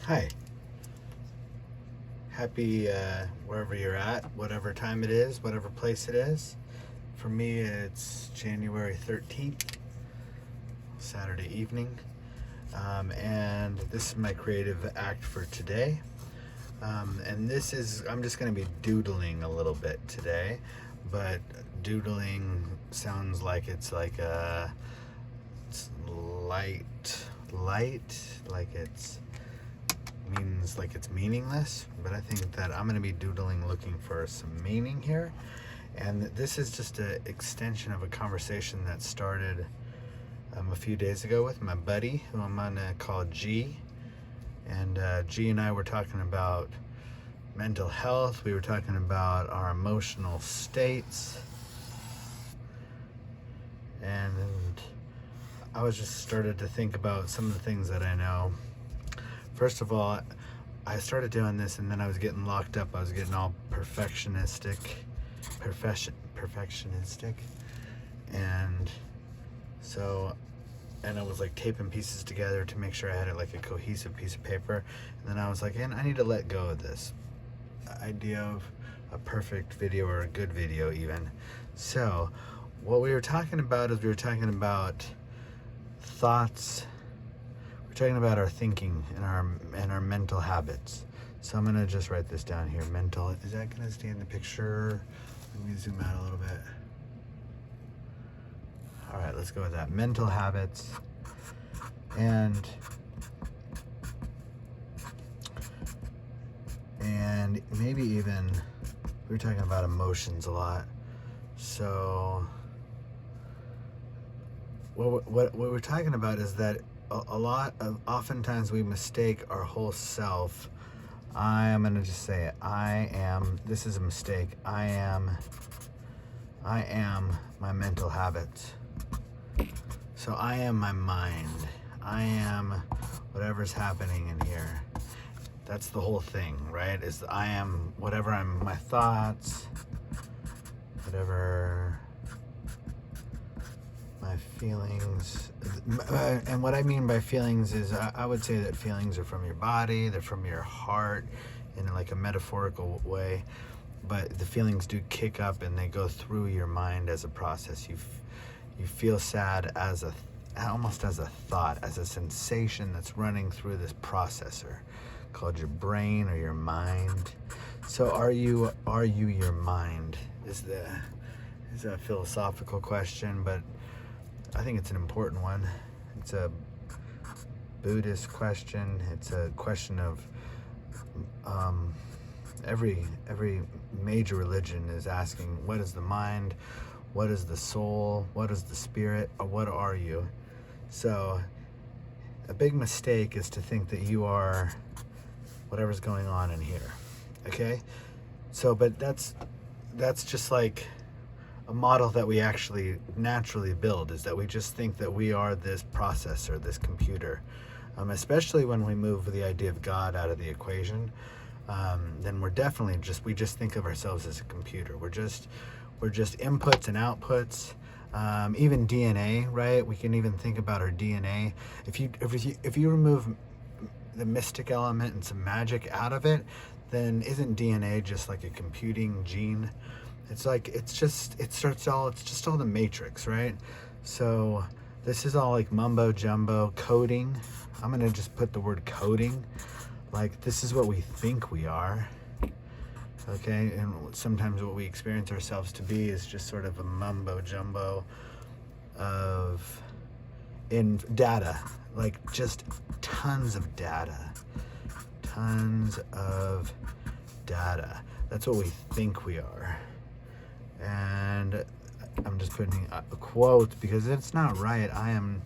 Hi. Happy wherever you're at, whatever time it is, whatever place it is. For me, it's January 13th, Saturday evening. And this is my creative act for today. And I'm just going to be doodling a little bit today. But doodling sounds like it's like it's light, like it's means like it's meaningless, but I think that I'm going to be doodling looking for some meaning here. And this is just an extension of a conversation that started a few days ago with my buddy, who I'm going to call G. And G and I were talking about mental health. We were talking about our emotional states. And I was just started to think about some of the things that I know. First of all, I started doing this and then I was getting locked up. I was getting all perfectionistic. And so, and I was like taping pieces together to make sure I had it like a cohesive piece of paper. And then I was like, I need to let go of this idea of a perfect video or a good video even. So what we were talking about is we were talking about thoughts. We're talking about our thinking and our mental habits. So I'm gonna just write this down here. Mental, is that gonna stay in the picture? Let me zoom out a little bit. All right, let's go with that. Mental habits. And maybe even, we were talking about emotions a lot. So what we're talking about is that oftentimes we mistake our whole self. I'm gonna just say it. This is a mistake. I am my mental habits. So I am my mind. I am whatever's happening in here. That's the whole thing, right? Is I am whatever my thoughts, whatever my feelings. And what I mean by feelings is I would say that feelings are from your body, they're from your heart in like a metaphorical way, but the feelings do kick up and they go through your mind as a process. You feel sad almost as a thought, as a sensation that's running through this processor called your brain or your mind. So are you your mind is a philosophical question, but I think it's an important one. It's a Buddhist question. It's a question of every major religion is asking, what is the mind? What is the soul? What is the spirit? Or what are you? So a big mistake is to think that you are whatever's going on in here. Okay? So, but that's just like a model that we actually naturally build, is that we just think that we are this processor, this computer. Especially when we move the idea of God out of the equation, then we're definitely we just think of ourselves as a computer. We're just inputs and outputs. Even DNA, right? We can even think about our DNA. If you remove the mystic element and some magic out of it, then isn't DNA just like a computing gene? It's like it's just all the matrix, right? So this is all like mumbo jumbo coding. I'm gonna just put the word coding. Like, this is what we think we are. Okay, and sometimes what we experience ourselves to be is just sort of a mumbo jumbo in data, like just tons of data. That's what we think we are. And I'm just putting a quote because it's not right. I am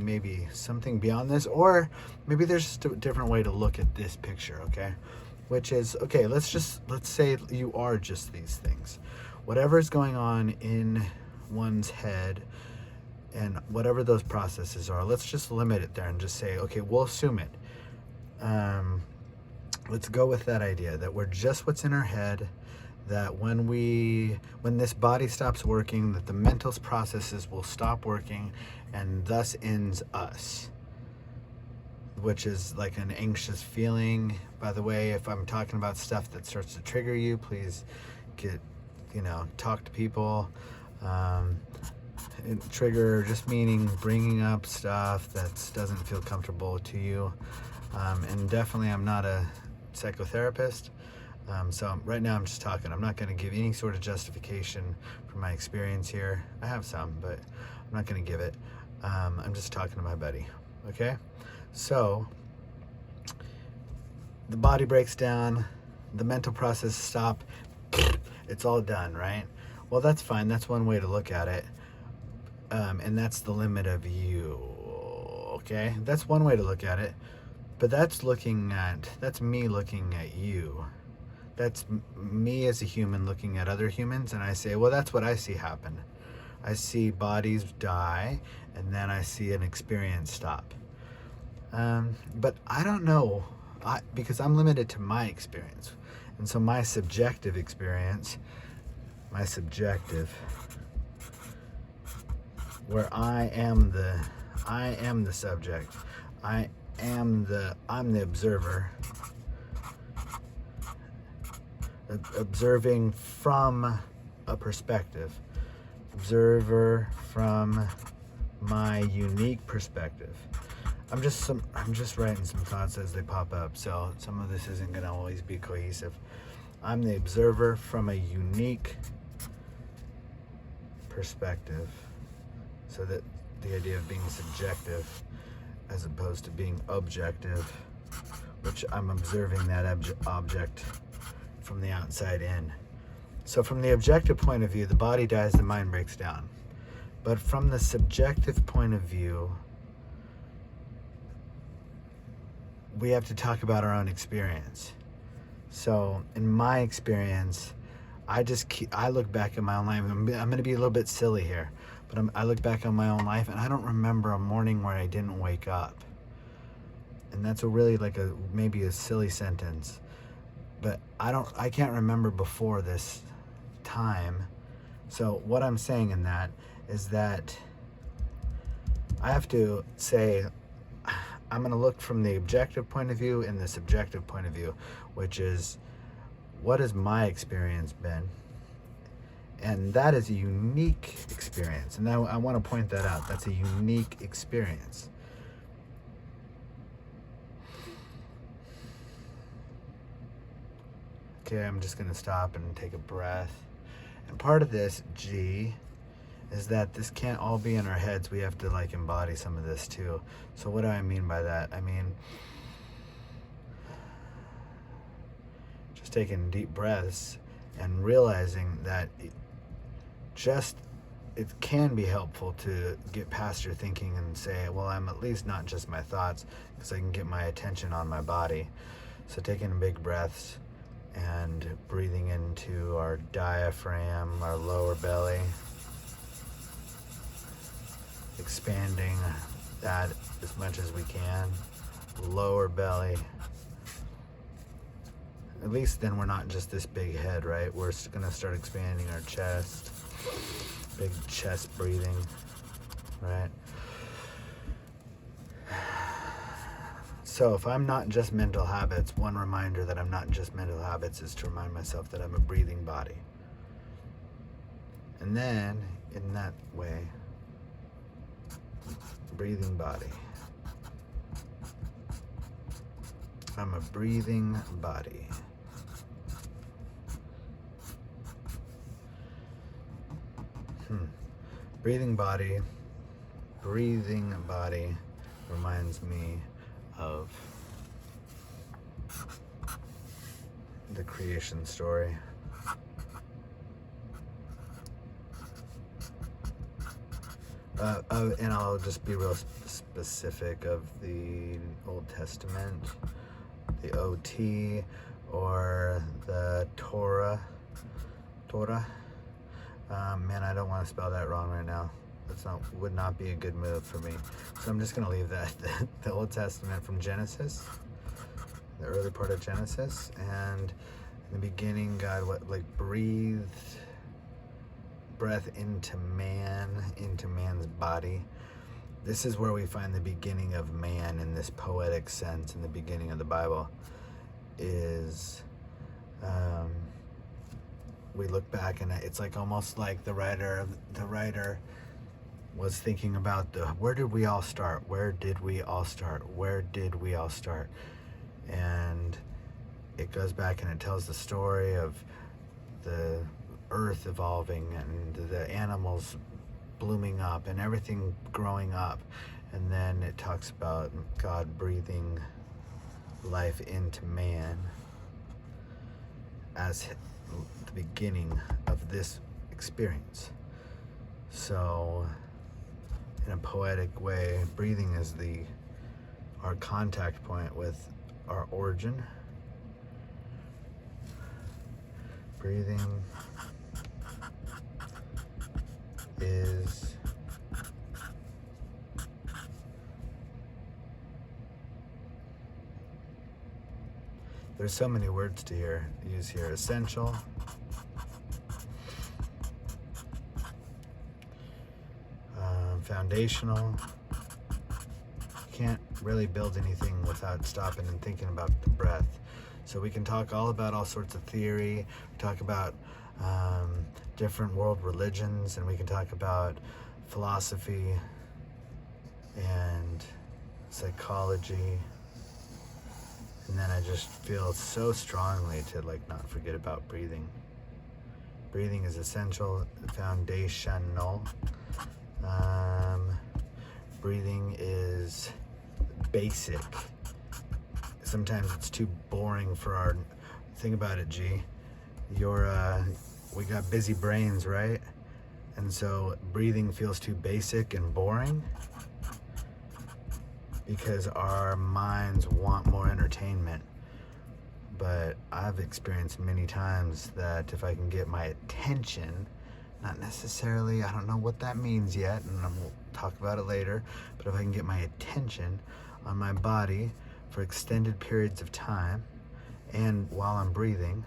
maybe something beyond this, or maybe there's just a different way to look at this picture, okay? Which is, okay, let's say you are just these things. Whatever is going on in one's head and whatever those processes are, let's just limit it there and just say, okay, we'll assume it. Let's go with that idea that we're just what's in our head, that when this body stops working, that the mental processes will stop working, and thus ends us. which is like an anxious feeling. By the way, if I'm talking about stuff that starts to trigger you, please talk to people. Trigger just meaning bringing up stuff that doesn't feel comfortable to you. And definitely I'm not a psychotherapist. So right now I'm just talking. I'm not going to give any sort of justification for my experience here. I have some, but I'm not going to give it. I'm just talking to my buddy. Okay? So the body breaks down, the mental process stop, it's all done, right? Well, that's fine. That's one way to look at it. And that's the limit of you. Okay? That's one way to look at it. But that's me looking at you. That's me as a human looking at other humans, and I say, well, that's what I see happen. I see bodies die, and then I see an experience stop. But I don't know, because I'm limited to my experience. And so my subjective experience, where I am the subject, I'm the observer, observing from a perspective, observer from my unique perspective. I'm just writing some thoughts as they pop up, so some of this isn't going to always be cohesive. I'm the observer from a unique perspective, so that the idea of being subjective as opposed to being objective, which I'm observing that object from the outside in. So from the objective point of view, the body dies, the mind breaks down. But from the subjective point of view, we have to talk about our own experience. So in my experience, I look back at my own life. I'm going to be a little bit silly here, but I look back on my own life, and I don't remember a morning where I didn't wake up. And that's maybe a silly sentence, but I can't remember before this time. So what I'm saying in that is that I have to say, I'm going to look from the objective point of view and the subjective point of view, which is, what has my experience been? And that is a unique experience. And I want to point that out. That's a unique experience. Okay, I'm just going to stop and take a breath. And part of this, G, is that this can't all be in our heads. We have to embody some of this too. So what do I mean by that? I mean, just taking deep breaths and realizing that it can be helpful to get past your thinking and say, well, I'm at least not just my thoughts, because I can get my attention on my body. So taking big breaths and breathing into our diaphragm, our lower belly, expanding that as much as we can, lower belly. At least then we're not just this big head, right? We're gonna start expanding our chest, big chest breathing, right? So if I'm not just mental habits, one reminder that I'm not just mental habits is to remind myself that I'm a breathing body. And then, in that way, breathing body. I'm a breathing body. Breathing body reminds me of the creation story. And I'll just be real specific of the Old Testament, the OT, or the Torah. Man, I don't want to spell that wrong right now. Would not be a good move for me. So I'm just going to leave that. The Old Testament from Genesis, the early part of Genesis, and in the beginning, God breathed breath into man's body, this is where we find the beginning of man in this poetic sense in the beginning of the Bible. Is we look back and it's like almost like the writer was thinking about where did we all start? Where did we all start? Where did we all start? And it goes back and it tells the story of the earth evolving and the animals blooming up and everything growing up. And then it talks about God breathing life into man as the beginning of this experience. So in a poetic way, breathing is our contact point with our origin. Breathing is there's so many words to use here. Essential, foundational. You can't really build anything without stopping and thinking about the breath. So we can talk all about all sorts of theory, talk about different world religions, and we can talk about philosophy and psychology. And then I just feel so strongly to not forget about breathing. Breathing is essential, foundational. Breathing is basic. Sometimes it's too boring for our. Think about it, G. We got busy brains, right? And so breathing feels too basic and boring because our minds want more entertainment. But I've experienced many times that if I can get my attention, not necessarily, I don't know what that means yet, and we'll talk about it later, but if I can get my attention on my body for extended periods of time and while I'm breathing,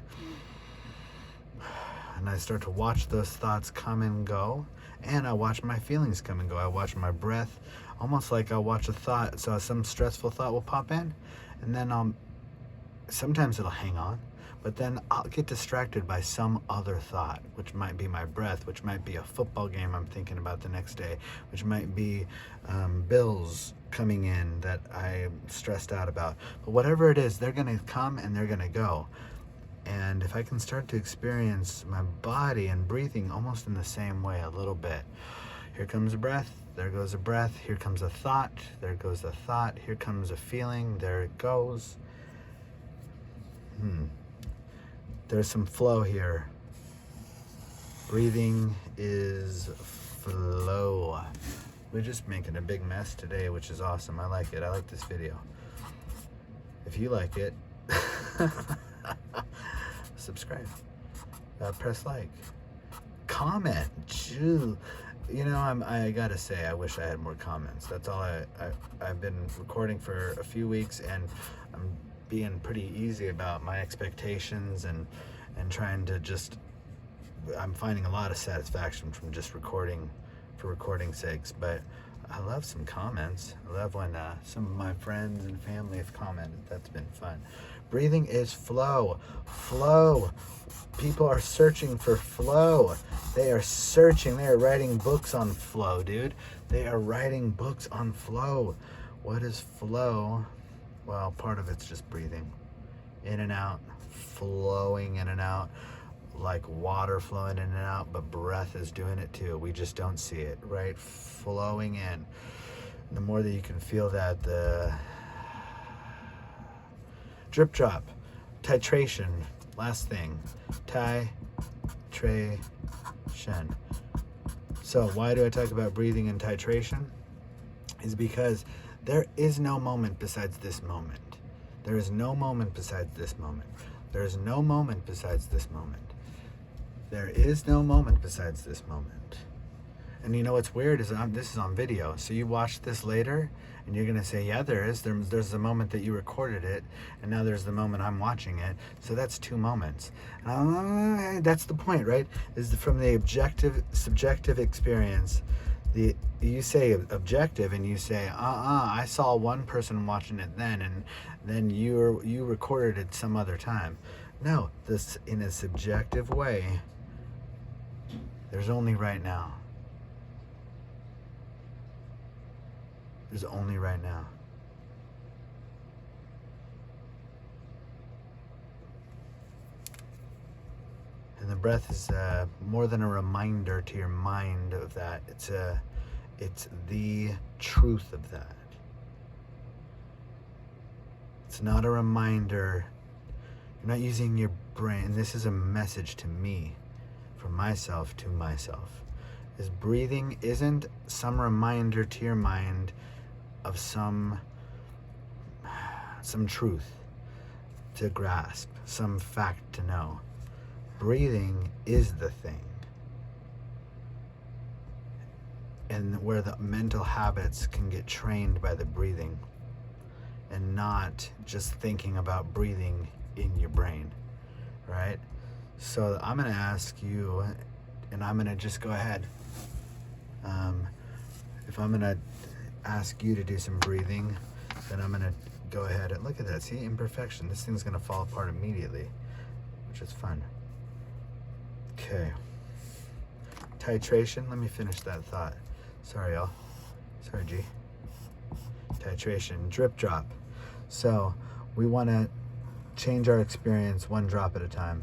and I start to watch those thoughts come and go, and I watch my feelings come and go. I watch my breath, almost like I'll watch a thought. So some stressful thought will pop in, and then sometimes it'll hang on, but then I'll get distracted by some other thought, which might be my breath, which might be a football game I'm thinking about the next day, which might be bills coming in that I'm stressed out about. But whatever it is, they're going to come and they're going to go. And if I can start to experience my body and breathing almost in the same way a little bit. Here comes a breath, there goes a breath, here comes a thought, there goes a thought, here comes a feeling, there it goes. There's some flow here. Breathing is flow. We're just making a big mess today, which is awesome. I like it. I like this video. If you like it, subscribe, press like, comment. I gotta say, I wish I had more comments. That's all. I've been recording for a few weeks, and I'm being pretty easy about my expectations and trying to I'm finding a lot of satisfaction from just recording for recording's sakes. But I love some comments. I love when some of my friends and family have commented. That's been fun. Breathing is flow. Flow. People are searching for flow. They are searching. They are writing books on flow, dude. They are writing books on flow. What is flow? Well, part of it's just breathing. In and out. Flowing in and out. Like water flowing in and out, but breath is doing it too. We just don't see it, right? Flowing in. The more that you can feel that, the drip drop, titration, last thing, titration. So why do I talk about breathing and titration? Is because there is no moment besides this moment. There is no moment besides this moment. There is no moment besides this moment. There is no moment besides this moment. And you know what's weird is this is on video. So you watch this later and you're going to say, yeah, there is. There's the moment that you recorded it, and now there's the moment I'm watching it. So that's two moments. That's the point, right? Is from the subjective experience. You say objective, and you say, I saw one person watching it then, and then you recorded it some other time. No, this in a subjective way. There's only right now. There's only right now. And the breath is more than a reminder to your mind of that. It's the truth of that. It's not a reminder. You're not using your brain. This is a message to me, from myself to myself. Is breathing isn't some reminder to your mind of some truth to grasp, some fact to know. Breathing is the thing. And where the mental habits can get trained by the breathing, and not just thinking about breathing in your brain, right? So I'm going to ask you, and I'm going to just go ahead. If I'm going to ask you to do some breathing, then I'm going to go ahead and look at that. See, imperfection. This thing's going to fall apart immediately, which is fun. Okay. Titration. Let me finish that thought. Sorry, y'all. Sorry, G. Titration. Drip drop. So we want to change our experience one drop at a time.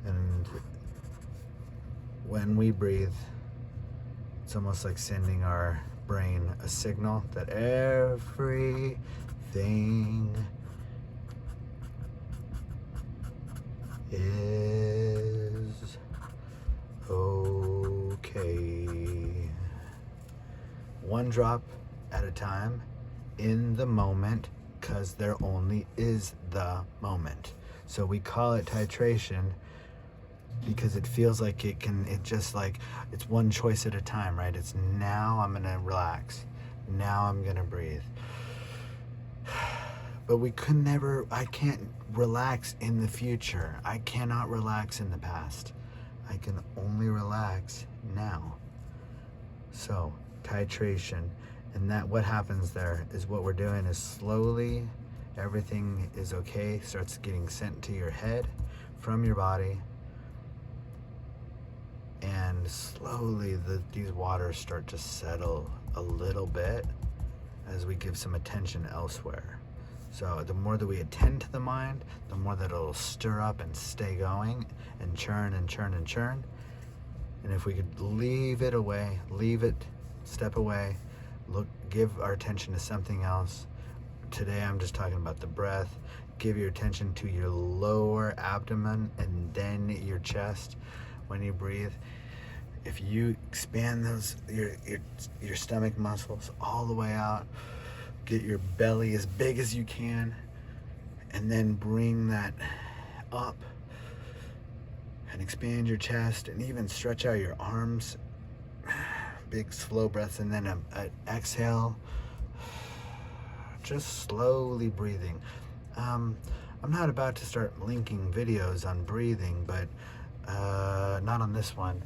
And when we breathe, it's almost like sending our brain a signal that everything is okay. One drop at a time, in the moment, because there only is the moment. So we call it titration because it feels like it's one choice at a time, right? It's now I'm gonna relax, now I'm gonna breathe. But I can't relax in the future. I cannot relax in the past. I can only relax now. So titration, and that what happens there is what we're doing is slowly everything is okay, starts getting sent to your head from your body, and slowly these waters start to settle a little bit as we give some attention elsewhere. So the more that we attend to the mind, the more that it'll stir up and stay going and churn and churn and churn. And if we could leave it, step away, give our attention to something else. Today I'm just talking about the breath. Give your attention to your lower abdomen and then your chest when you breathe. If you expand your stomach muscles all the way out, get your belly as big as you can, and then bring that up and expand your chest and even stretch out your arms. Big slow breaths, and then an exhale. Just slowly breathing. I'm not about to start linking videos on breathing, but not on this one,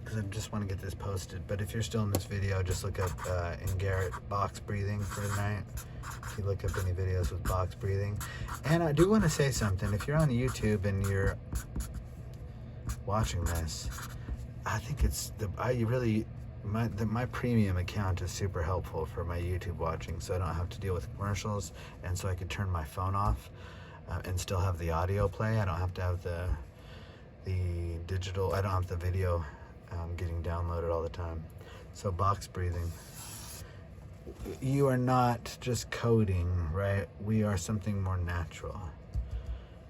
because I just want to get this posted. But if you're still in this video, just look up in Garrett box breathing for tonight. If you look up any videos with box breathing. And I do want to say something. If you're on YouTube and you're watching this, I think my premium account is super helpful for my YouTube watching, so I don't have to deal with commercials, and so I could turn my phone off and still have the audio play. I don't have to have the digital. I don't have the video getting downloaded all the time. So box breathing. You are not just coding, right? We are something more natural.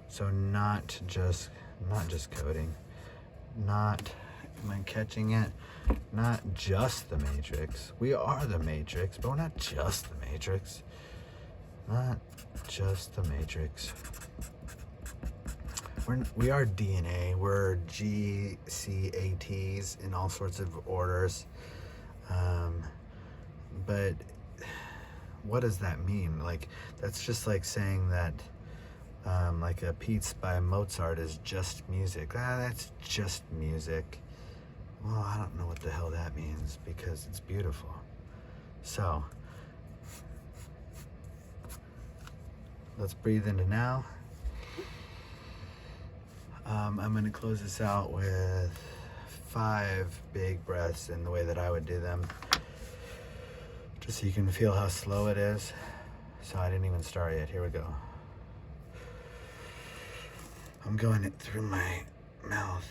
So not just coding. Not, am I catching it? Not just the Matrix. We are the Matrix, but we're not just the Matrix. Not just the Matrix. We are DNA. We're GCATs in all sorts of orders. But what does that mean? Like, that's just like saying that like a piece by Mozart is just music. That's just music. Well, I don't know what the hell that means because it's beautiful. So, let's breathe into now. I'm going to close this out with 5 big breaths in the way that I would do them, just so you can feel how slow it is. So I didn't even start yet. Here we go. I'm going it through my mouth.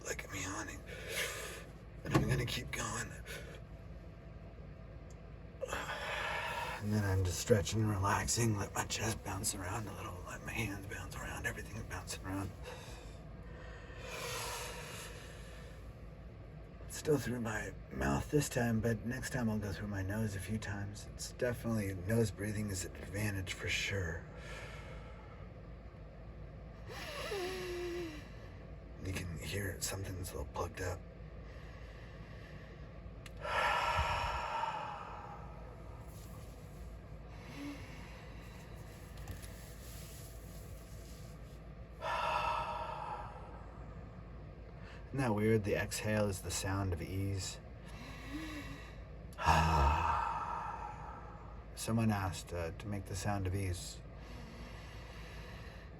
Look at me yawning. And I'm going to keep going. And then I'm just stretching and relaxing, let my chest bounce around a little, let my hands bounce around, everything's bouncing around. Still through my mouth this time, but next time I'll go through my nose a few times. It's definitely, nose breathing is an advantage for sure. You can hear something's a little plugged up. Isn't that weird? The exhale is the sound of ease. Someone asked to make the sound of ease.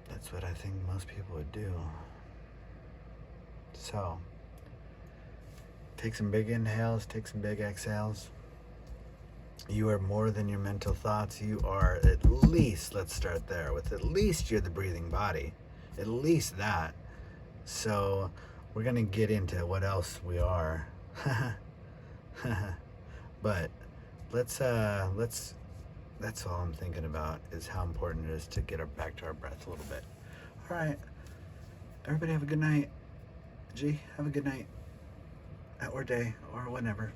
That's what I think most people would do. So, take some big inhales, take some big exhales. You are more than your mental thoughts. You are at least, let's start there, with at least you're the breathing body. At least that. So, we're going to get into what else we are. But let's that's all I'm thinking about is how important it is to get back to our breath a little bit. All right. Everybody have a good night. G, have a good night. Or day, or whenever.